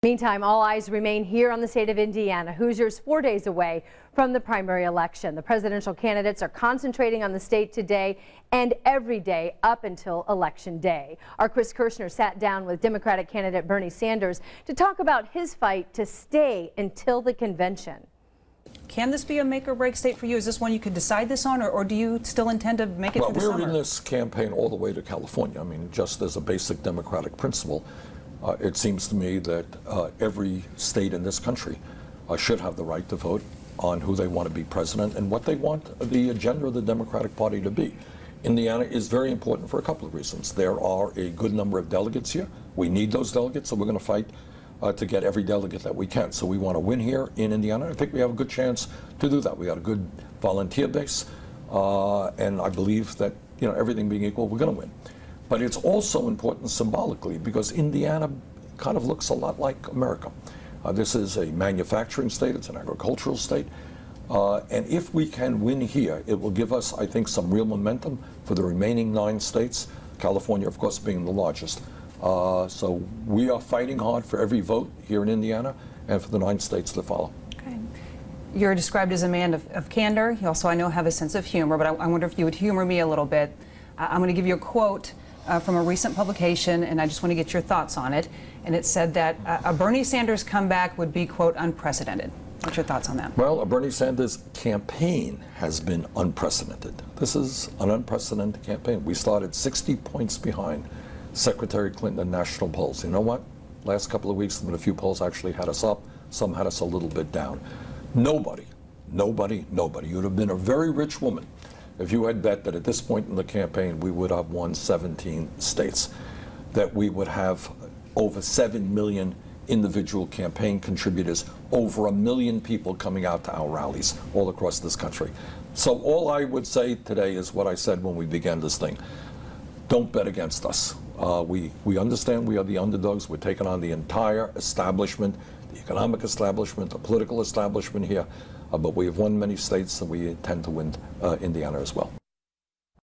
Meantime, all eyes remain here on the state of Indiana. Hoosiers 4 days away from the primary election. The presidential candidates are concentrating on the state today and every day up until Election Day. Our Chris Kirshner sat down with Democratic candidate Bernie Sanders to talk about his fight to stay until the convention. Can this be a make or break state for you? Is this one you could decide this on, or do you still intend to make it through the summer? Well, we're in this campaign all the way to California. I mean, just as a basic democratic principle, it seems to me that every state in this country should have the right to vote on who they want to be president and what they want the agenda of the Democratic Party to be. Indiana is very important for a couple of reasons. There are a good number of delegates here. We need those delegates, so we're going to fight to get every delegate that we can. So we want to win here in Indiana. I think we have a good chance to do that. We got a good volunteer base, and I believe that, everything being equal, we're going to win. But it's also important symbolically because Indiana kind of looks a lot like America. This is a manufacturing state, it's an agricultural state, and if we can win here, it will give us, I think, some real momentum for the remaining 9 states, California, of course, being the largest. So we are fighting hard for every vote here in Indiana and for the 9 states to follow. Okay. You're described as a man of candor. You also, I know, have a sense of humor, but I wonder if you would humor me a little bit. I'm going to give you a quote from a recent publication, and I just want to get your thoughts on it. And it said that a Bernie Sanders comeback would be, quote, unprecedented. What's your thoughts on that? Well, a Bernie Sanders campaign has been unprecedented. This is an unprecedented campaign. We started 60 points behind Secretary Clinton in national polls. You know what? Last couple of weeks, a few polls actually had us up. Some had us a little bit down. Nobody. You'd have been a very rich woman if you had bet that at this point in the campaign we would have won 17 states, that we would have over 7 million individual campaign contributors, over 1 million people coming out to our rallies all across this country. So all I would say today is what I said when we began this thing. Don't bet against us. We understand we are the underdogs. We're taking on the entire establishment, the economic establishment, the political establishment here. But we have won many states, and we intend to win Indiana as well.